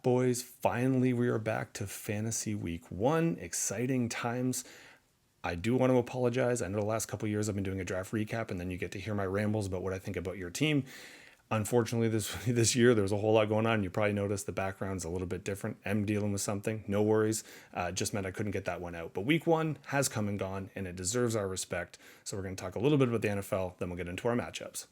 boys? Finally, we are back to Fantasy Week 1. Exciting times. I do want to apologize. I know the last couple of years I've been doing a draft recap, and then you get to hear my rambles about what I think about your team. Unfortunately, this year there was a whole lot going on. You probably noticed the background's a little bit different. I'm dealing with something. No worries. Just meant I couldn't get that one out. But week 1 has come and gone, and it deserves our respect. So we're going to talk a little bit about the NFL, then we'll get into our matchups.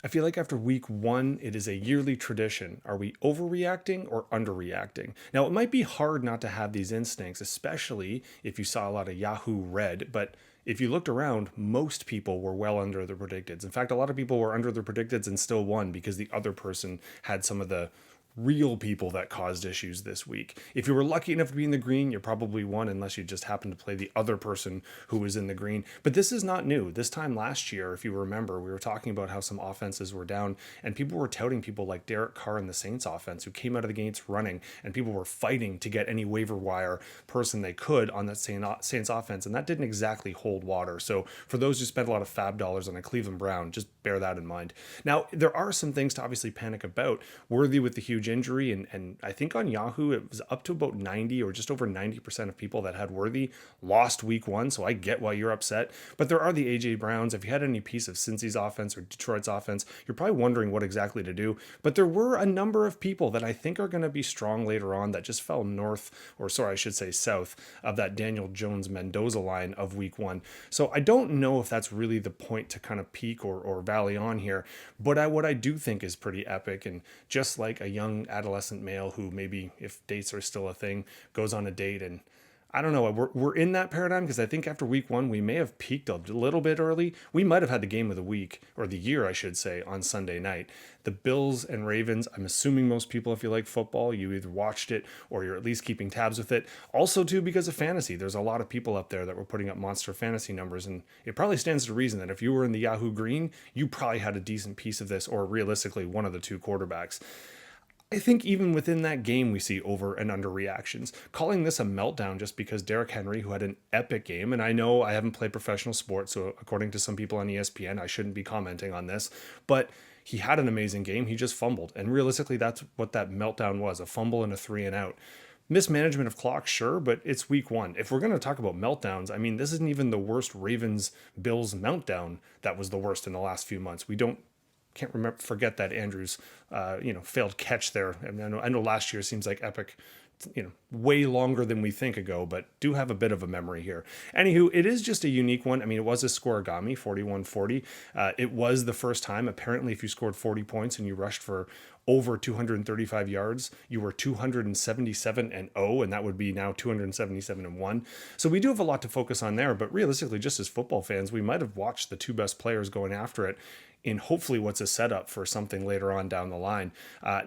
I feel like after week 1, it is a yearly tradition. Are we overreacting or underreacting? Now, it might be hard not to have these instincts, especially if you saw a lot of Yahoo Red, but if you looked around, most people were well under their predicteds. In fact, a lot of people were under their predicteds and still won because the other person had some of the real people that caused issues this week. If you were lucky enough to be in the green, you probably won unless you just happened to play the other person who was in the green. But this is not new. This time last year, if you remember, we were talking about how some offenses were down and people were touting people like Derek Carr in the Saints offense who came out of the gates running, and people were fighting to get any waiver wire person they could on that Saints offense, and that didn't exactly hold water. So for those who spent a lot of fab dollars on a Cleveland Brown, just bear that in mind. Now, there are some things to obviously panic about. Worthy with the huge injury, and I think on Yahoo it was up to about 90 or just over 90% of people that had Worthy lost week 1, so I get why you're upset. But there are the AJ Browns. If you had any piece of Cincy's offense or Detroit's offense, you're probably wondering what exactly to do. But there were a number of people that I think are going to be strong later on that just fell north, or sorry, I should say south, of that Daniel Jones Mendoza line of week 1. So I don't know if that's really the point to kind of peak or valley on here, but what I do think is pretty epic, and just like a young adolescent male who maybe, if dates are still a thing, goes on a date, and I don't know, we're in that paradigm because I think after week 1 we may have peaked a little bit early. We might have had the game of the week, or the year I should say, on Sunday night. The Bills and Ravens, I'm assuming most people, if you like football, you either watched it or you're at least keeping tabs with it. Also too, because of fantasy, there's a lot of people up there that were putting up monster fantasy numbers, and it probably stands to reason that if you were in the Yahoo Green, you probably had a decent piece of this, or realistically one of the two quarterbacks. I think even within that game, we see over and under reactions. Calling this a meltdown just because Derrick Henry, who had an epic game, and I know I haven't played professional sports, so according to some people on ESPN, I shouldn't be commenting on this, but he had an amazing game. He just fumbled. And realistically, that's what that meltdown was, a fumble and a 3 and out. Mismanagement of clock, sure, but it's week 1. If we're going to talk about meltdowns, I mean, this isn't even the worst Ravens-Bills meltdown that was the worst in the last few months. We can't forget that Andrews, failed catch there. I mean, I know last year seems like epic, way longer than we think ago, but do have a bit of a memory here. Anywho, it is just a unique one. I mean, it was a scoregami, 41-40. It was the first time, apparently, if you scored 40 points and you rushed for over 235 yards, you were 277-0, and that would be now 277-1. So we do have a lot to focus on there, but realistically, just as football fans, we might have watched the two best players going after it in hopefully what's a setup for something later on down the line.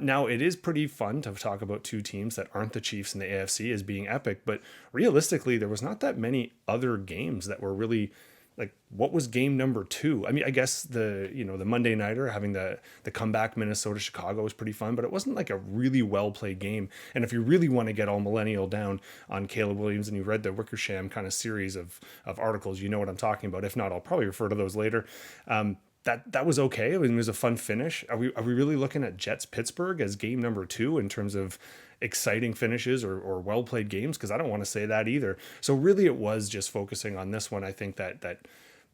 Now, it is pretty fun to talk about two teams that aren't the Chiefs in the AFC as being epic, but realistically, there was not that many other games that were really like, what was game number 2? I mean, I guess the Monday nighter having the comeback Minnesota Chicago was pretty fun, but it wasn't like a really well played game. And if you really want to get all millennial down on Caleb Williams and you read the Wickersham kind of series of articles, you know what I'm talking about. If not, I'll probably refer to those later. That was okay. I mean, it was a fun finish. Are we really looking at Jets Pittsburgh as game number 2 in terms of exciting finishes or well played games? Because I don't want to say that either. So really, it was just focusing on this one. I think that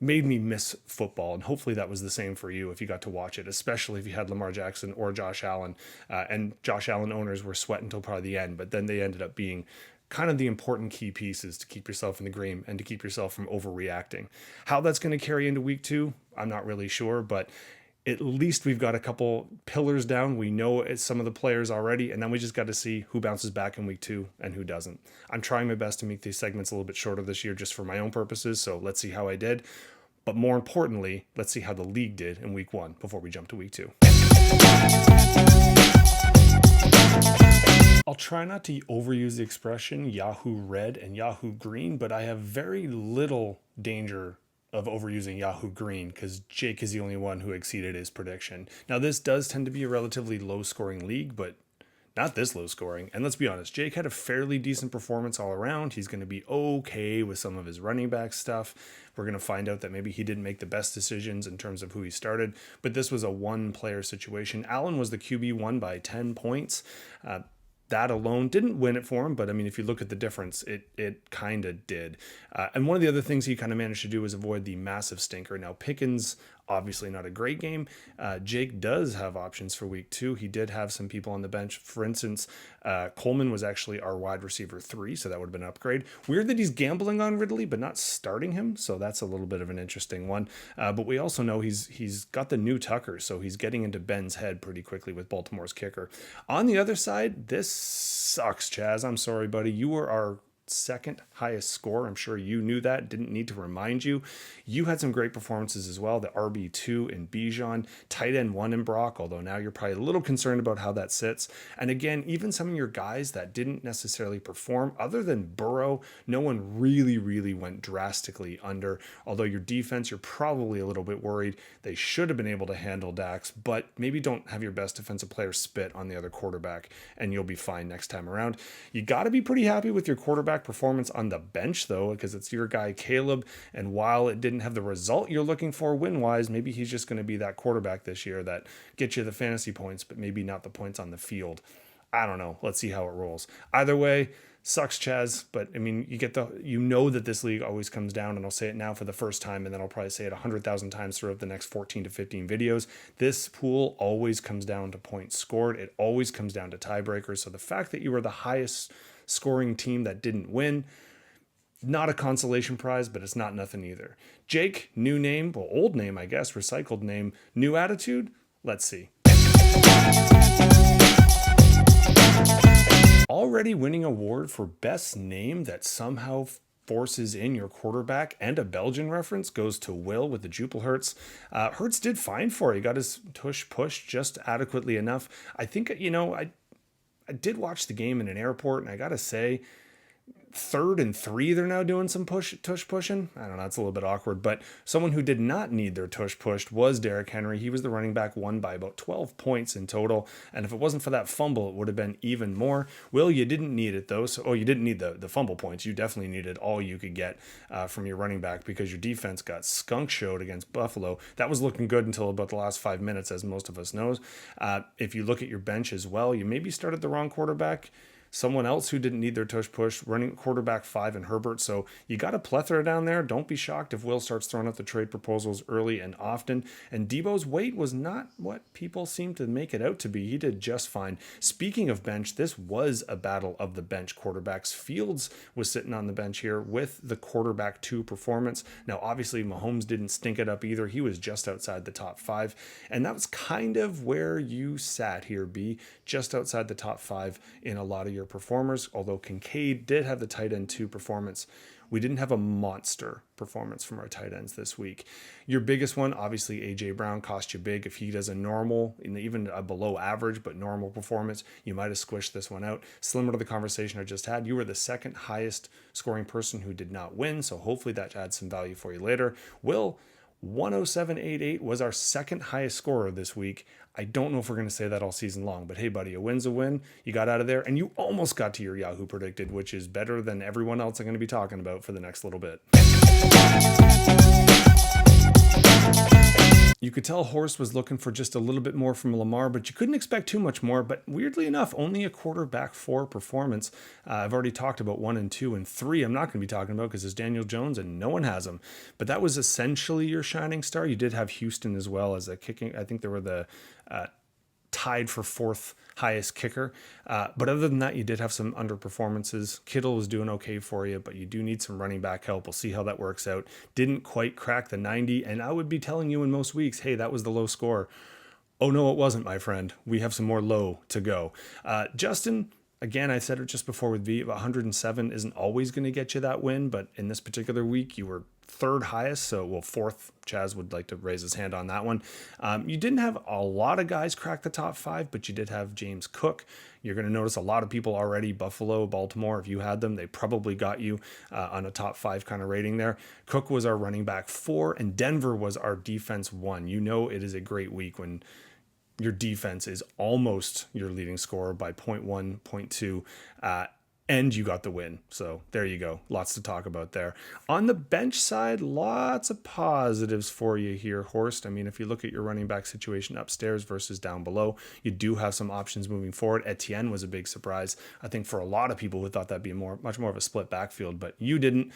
made me miss football, and hopefully that was the same for you if you got to watch it, especially if you had Lamar Jackson or Josh Allen. And Josh Allen owners were sweating until probably the end, but then they ended up being kind of the important key pieces to keep yourself in the green and to keep yourself from overreacting. How that's going to carry into week 2, I'm not really sure, but at least we've got a couple pillars down. We know it's some of the players already, and then we just got to see who bounces back in week 2 and who doesn't. I'm trying my best to make these segments a little bit shorter this year just for my own purposes, so let's see how I did. But more importantly, let's see how the league did in week 1 before we jump to week 2. I'll try not to overuse the expression Yahoo Red and Yahoo Green, but I have very little danger of overusing Yahoo Green because Jake is the only one who exceeded his prediction. Now, this does tend to be a relatively low-scoring league, but not this low scoring. And let's be honest, Jake had a fairly decent performance all around. He's going to be okay with some of his running back stuff. We're going to find out that maybe he didn't make the best decisions in terms of who he started, but this was a one player situation. Allen was the QB1 by 10 points. That alone didn't win it for him, but I mean, if you look at the difference, it kind of did. And one of the other things he kind of managed to do was avoid the massive stinker. Now, Pickens, obviously not a great game. Jake does have options for week 2. He did have some people on the bench. For instance, Coleman was actually our wide receiver 3, so that would have been an upgrade. Weird that he's gambling on Ridley, but not starting him, so that's a little bit of an interesting one. But we also know he's got the new Tucker, so he's getting into Ben's head pretty quickly with Baltimore's kicker. On the other side, this sucks, Chaz. I'm sorry, buddy. You were our second highest score. I'm sure you knew that, didn't need to remind you. You had some great performances as well. The RB2 in Bijan, tight end 1 in Brock, although now you're probably a little concerned about how that sits. And again, even some of your guys that didn't necessarily perform, other than Burrow, no one really went drastically under. Although your defense, you're probably a little bit worried. They should have been able to handle Dax, but maybe don't have your best defensive player spit on the other quarterback, and you'll be fine next time around. You got to be pretty happy with your quarterback performance on the bench, though, because it's your guy Caleb, and while it didn't have the result you're looking for win-wise, maybe he's just going to be that quarterback this year that gets you the fantasy points, but maybe not the points on the field. I don't know. Let's see how it rolls. Either way, sucks, Chaz, but I mean, you know that this league always comes down, and I'll say it now for the first time, and then I'll probably say it 100,000 times throughout the next 14 to 15 videos. This pool always comes down to points scored. It always comes down to tiebreakers. So the fact that you were the highest scoring team that didn't win, not a consolation prize, but it's not nothing either. Jake, new name, well, old name, I guess, recycled name, new attitude. Let's see. Already winning award for best name that somehow forces in your quarterback, and a Belgian reference goes to Will with the Jupil Hurts. Hurts did fine for it. He got his tush pushed just adequately enough. I think, I did watch the game in an airport, and I got to say, 3rd and 3, they're now doing some tush pushing. I don't know, it's a little bit awkward, but someone who did not need their tush pushed was Derrick Henry. He was the running back, won by about 12 points in total, and if it wasn't for that fumble, it would have been even more. Will, you didn't need it, though. So, you didn't need the fumble points. You definitely needed all you could get from your running back, because your defense got skunk showed against Buffalo. That was looking good until about the last 5 minutes, as most of us knows. If you look at your bench as well, you maybe started the wrong quarterback. Someone else who didn't need their tush push, running quarterback 5 in Herbert. So you got a plethora down there. Don't be shocked if Will starts throwing out the trade proposals early and often. And Debo's weight was not what people seem to make it out to be. He did just fine. Speaking of bench, this was a battle of the bench quarterbacks. Fields was sitting on the bench here with the quarterback 2 performance. Now, obviously, Mahomes didn't stink it up either. He was just outside the top 5. And that was kind of where you sat here, B, just outside the top 5 in a lot of your performers, although Kincaid did have the tight end 2 performance. We didn't have a monster performance from our tight ends this week. Your biggest one, obviously, A.J. Brown cost you big. If he does a normal, even a below average, but normal performance, you might have squished this one out. Similar to the conversation I just had, you were the second highest scoring person who did not win, so hopefully that adds some value for you later. Will, 107.88 was our second highest scorer this week. I don't know if we're going to say that all season long, but hey, buddy, a win's a win. You got out of there, and you almost got to your Yahoo predicted, which is better than everyone else I'm going to be talking about for the next little bit. You could tell Horst was looking for just a little bit more from Lamar, but you couldn't expect too much more. But weirdly enough, only a quarterback 4 performance. I've already talked about 1 and 2 and 3. I'm not going to be talking about because it's Daniel Jones and no one has him. But that was essentially your shining star. You did have Houston as well as a kicking. I think they were the tied for 4th highest kicker. But other than that, you did have some underperformances. Kittle was doing okay for you, but you do need some running back help. We'll see how that works out. Didn't quite crack the 90, and I would be telling you in most weeks, hey, that was the low score. Oh, no, it wasn't, my friend. We have some more low to go. Justin, again, I said it just before with V, 107 isn't always going to get you that win, but in this particular week, you were 3rd highest, so 4th. Chaz would like to raise his hand on that one. You didn't have a lot of guys crack the top 5, but you did have James Cook. You're going to notice a lot of people already, Buffalo, Baltimore, if you had them, they probably got you on a top 5 kind of rating there. Cook was our running back 4, and Denver was our defense 1. You know it is a great week when Your defense is almost your leading scorer by 0.1, 0.2. And you got the win. So there you go. Lots to talk about there. On the bench side, lots of positives for you here, Horst. I mean, if you look at your running back situation upstairs versus down below, you do have some options moving forward. Etienne was a big surprise, I think, for a lot of people who thought that'd be much more of a split backfield, but you didn't.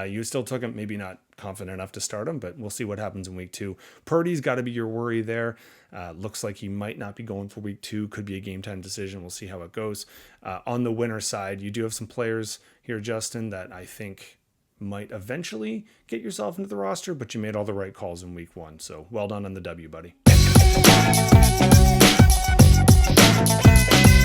You still took him, maybe not confident enough to start him, but we'll see what happens in week 2. Purdy's got to be your worry there. Looks like he might not be going for week 2. Could be a game time decision. We'll see how it goes. On the winner side, you do have some players here, Justin, that I think might eventually get yourself into the roster, but you made all the right calls in week 1. So well done on the W, buddy.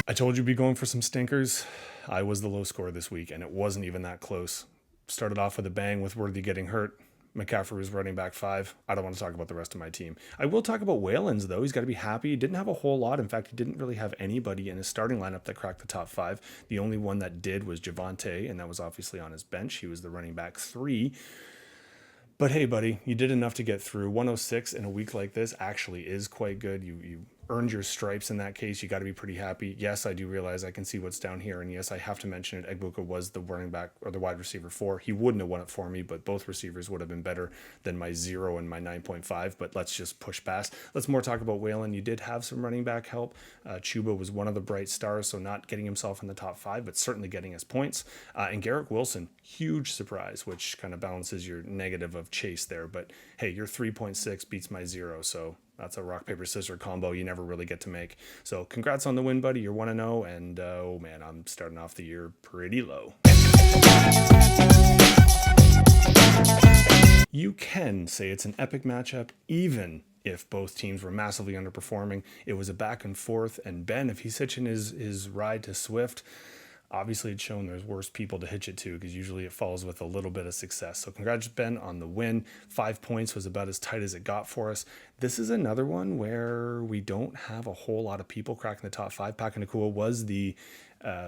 I told you to be going for some stinkers. I was the low scorer this week, and it wasn't even that close. Started off with a bang with Worthy getting hurt. McCaffrey was running back 5. I don't want to talk about the rest of my team. I will talk about Waylands, though. He's got to be happy. He didn't have a whole lot. In fact, he didn't really have anybody in his starting lineup that cracked the top 5. The only one that did was Javonte, and that was obviously on his bench. He was the running back 3. But hey, buddy, you did enough to get through. 106 in a week like this actually is quite good. You earned your stripes in that case. You got to be pretty happy. Yes, I do realize I can see what's down here. And yes, I have to mention it. Egbuka was the running back or the wide receiver 4. He wouldn't have won it for me, but both receivers would have been better than my 0 and my 9.5. But let's just push past. Let's more talk about Wayland. You did have some running back help. Chuba was one of the bright stars, so not getting himself in the top 5, but certainly getting his points. And Garrett Wilson, huge surprise, which kind of balances your negative of Chase there. But hey, your 3.6 beats my 0, so that's a rock, paper, scissors combo you never really get to make. So congrats on the win, buddy. You're 1-0, and oh man, I'm starting off the year pretty low. You can say it's an epic matchup, even if both teams were massively underperforming. It was a back and forth, and Ben, if he's hitching his ride to Swift, obviously it's shown there's worse people to hitch it to, because usually it follows with a little bit of success. So congrats, Ben, on the win. 5 points was about as tight as it got for us. This is another one where we don't have a whole lot of people cracking the top 5. Paka Nakua was the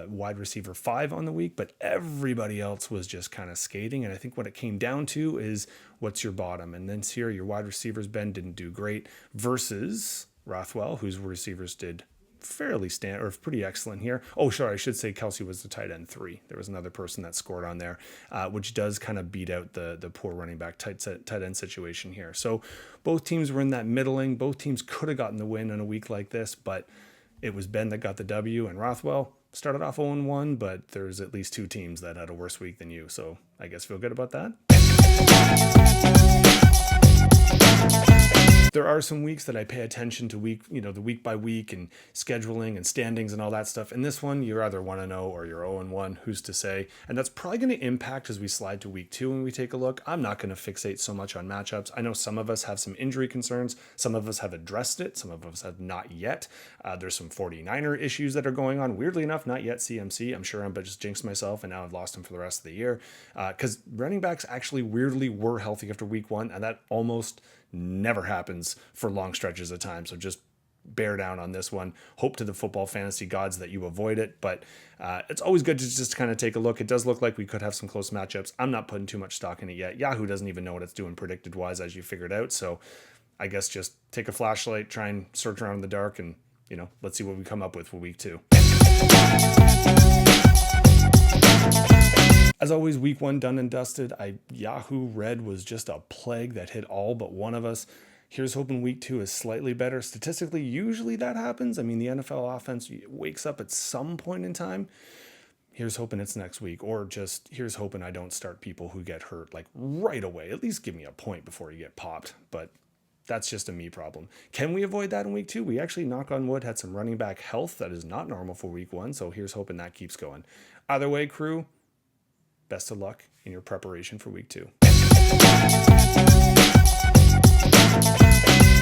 wide receiver 5 on the week, but everybody else was just kind of skating. And I think what it came down to is what's your bottom. And then here, your wide receivers, Ben, didn't do great versus Rothwell, whose receivers did fairly pretty excellent here. Oh, sorry, I should say Kelsey was the tight end 3. There was another person that scored on there, which does kind of beat out the poor running back tight end situation here. So both teams were in that middling. Both teams could have gotten the win on a week like this, but it was Ben that got the W, and Rothwell started off 0-1, but there's at least 2 teams that had a worse week than you. So I guess feel good about that. There are some weeks that I pay attention to the week by week and scheduling and standings and all that stuff. In this one, you're either 1-0 or you're 0-1, who's to say? And that's probably going to impact as we slide to week 2 when we take a look. I'm not going to fixate so much on matchups. I know some of us have some injury concerns. Some of us have addressed it. Some of us have not yet. There's some 49er issues that are going on. Weirdly enough, not yet CMC. I'm sure I'm just jinxed myself, and now I've lost him for the rest of the year. Because running backs actually weirdly were healthy after week 1, and that almost never happens for long stretches of time. So just bear down on this one. Hope to the football fantasy gods that you avoid it, but it's always good to just kind of take a look. It does look like we could have some close matchups. I'm not putting too much stock in it yet. Yahoo doesn't even know what it's doing predicted wise, as you figured out. So I guess just take a flashlight, try and search around in the dark, and let's see what we come up with for week 2. As always, week 1 done and dusted. Yahoo Red was just a plague that hit all but one of us. Here's hoping week 2 is slightly better. Statistically, usually that happens. I mean, the NFL offense wakes up at some point in time. Here's hoping it's next week, or just here's hoping I don't start people who get hurt like right away. At least give me a point before you get popped. But that's just a me problem. Can we avoid that in week 2? We actually, knock on wood, had some running back health that is not normal for week 1. So here's hoping that keeps going. Either way, crew, best of luck in your preparation for week 2.